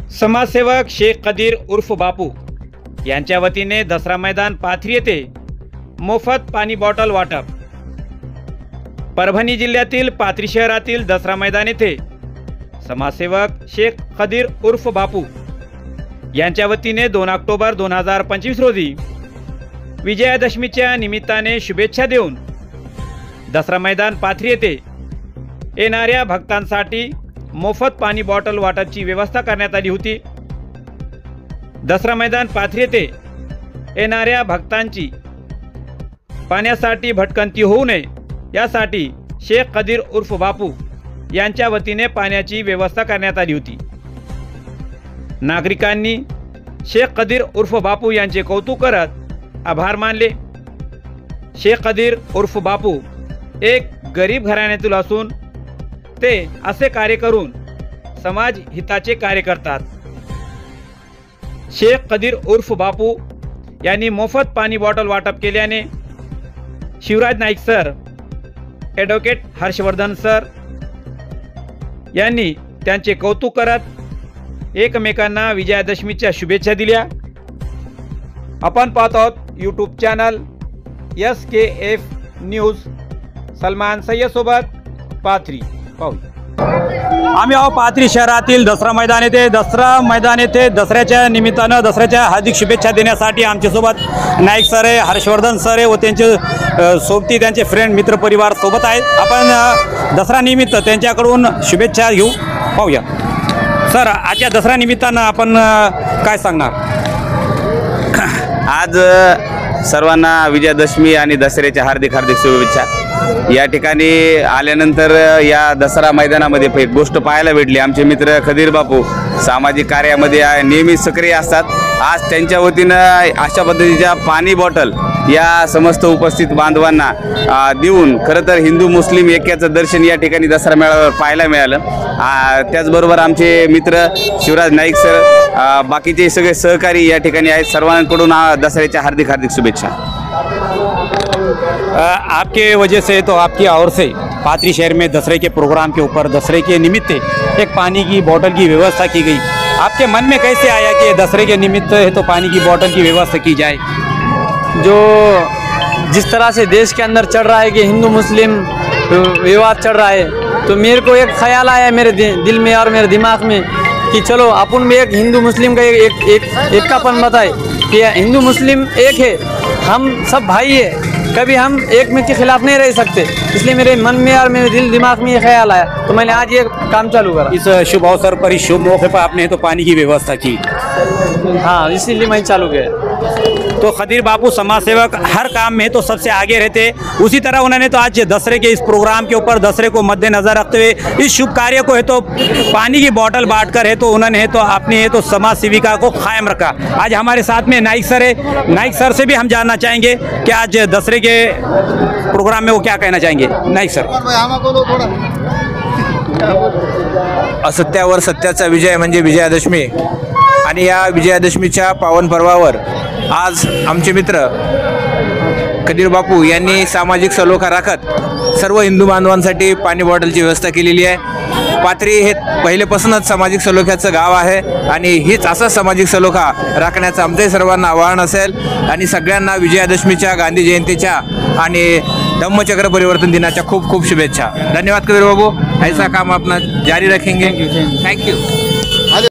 समाजसेवक शेख कदीर उर्फ बापू यांच्या वतीने दसरा मैदान पाथरी येथे मोफत पाणी बॉटल वाटप। परभणी जिल्ह्यातील पाथरी शहरातील दसरा मैदान येथे समाजसेवक शेख कदीर उर्फ बापू यांच्या वतीने 2 ऑक्टोबर 2025 रोजी विजयादशमीच्या निमित्ताने शुभेच्छा देऊन दसरा मैदान पाथरी येथे येणाऱ्या भक्तांसाठी मोफत पाणी बॉटल वाटपची व्यवस्था करण्यात आली होती। दसरा मैदान पाथरी येथे येणाऱ्या भक्तांची पाण्यासाठी भटकंती होऊ नये यासाठी शेख कदीर उर्फ बापू यांच्या वतीने पाण्याची व्यवस्था करण्यात आली होती। नागरिकांनी शेख कदीर उर्फ बापू यांचे कौतुक करत आभार मानले। शेख कदीर उर्फ बापू एक गरीब घराण्यातील असून ते असे कार्य करून समाज हिताचे कार्य करतात। शेख कदीर उर्फ बापू यांनी मोफत पाणी बॉटल वाटप केल्याने Shivraj Naik sir, advocate Harshvardhan sir यांनी त्यांचे कौतुक करत एकमेकांना विजयादशमीच्या शुभेच्छा दिल्या। आपण पाहत आहोत YouTube channel SKF news. Salman Sayyed सोबत पाथरी। आम्ही आहो पाथरी शहरातील दसरा मैदान येथे दसऱ्याच्या निमित्तानं दसऱ्याच्या हार्दिक शुभेच्छा देण्यासाठी आमच्यासोबत नाईक सर आहे, हर्षवर्धन सर आहे व त्यांचे सोबती त्यांचे फ्रेंड मित्र परिवार सोबत आहेत। आपण दसरा निमित्त त्यांच्याकडून शुभेच्छा घेऊ, पाहूया। सर, आजच्या दसरा निमित्तानं आपण काय सांगणार? आज सर्वांना विजयादशमी आणि दसऱ्याच्या हार्दिक शुभेच्छा। या ठिकाणी आल्यानंतर या दसरा मैदानामध्ये एक गोष्ट पाहायला भेटली। आमचे मित्र कदीर बापू सामाजिक कार्यामध्ये नेहमी सक्रिय असतात। आज त्यांच्या वतीनं अशा पद्धतीच्या पाणी बॉटल या समस्त उपस्थित बांधवांना देऊन खरं तर हिंदू मुस्लिम ऐक्याचं दर्शन या ठिकाणी दसरा मेळाव्यावर पाहायला मिळालं। त्याचबरोबर आमचे मित्र शिवराज नाईक सर, बाकीचे सगळे सहकारी या ठिकाणी आहेत। सर्वांकडून दसऱ्याच्या हार्दिक शुभेच्छा। आपके वजह से तो आपकी ओर से पाथरी शहर में दसरे के प्रोग्राम के ऊपर दसरे के निमित्त एक पानी की बोतल की व्यवस्था की गई। आपके मन में कैसे आया कि दसरे के निमित्त है तो पानी की बोतल की व्यवस्था की जाए? जो जिस तरह से देश के अंदर चल रहा है कि हिंदू मुस्लिम विवाद चल रहा है, तो मेरे को एक ख्याल आया मेरे दिल में और मेरे दिमाग में कि चलो अपन भी एक हिंदू मुस्लिम का एकतापन बताए कि हिंदू मुस्लिम एक है, हम सब भाई है, कभी हम एक में के खिलाफ नहीं रह सकते। इसलिए मेरे मन में और मेरे दिमाग में ये ख्याल आया, तो मैंने आज ये काम चालू करा। इस शुभ अवसर पर, इस शुभ मौके पर आपने तो पानी की व्यवस्था की। हाँ, इसीलिए मैं चालू किया। तो कदीर बापू समाज सेवक हर काम में तो सबसे आगे रहते, उसी तरह उन्होंने तो आज दसरे के इस प्रोग्राम के ऊपर दसरे को मद्देनजर रखते हुए इस शुभ कार्य को है तो पानी की बोतल बांटकर है तो उन्होंने है तो अपनी है तो समाज सेविका को कायम रखा। आज हमारे साथ में नाइक सर है, नाइक सर से भी हम जानना चाहेंगे कि आज दसरे के प्रोग्राम में वो क्या कहना चाहेंगे। नाइक सर। असत्यावर सत्याचा विजय म्हणजे विजयादशमी आणि या विजयादशमीच्या पावन पर्वावर आज आमचे मित्र कदीर बापू यांनी सामाजिक सलोखा राखत सर्व हिंदू बांधवांसाठी पाणी बॉटलची व्यवस्था केलेली आहे। पाथरी हे पहिलेपासूनच सामाजिक सलोख्याचं गाव आहे आणि हीच असा सामाजिक सलोखा राखण्याचं आमचे सर्वांना आवाहन असेल आणि सगळ्यांना विजयादशमीच्या, गांधी जयंतीच्या आणि धम्मचक्र परिवर्तन दिनाच्या खूप खूप शुभेच्छा। धन्यवाद कदीर बाबू, ऐसा काम अपना जारी रखेंगे। Thank you.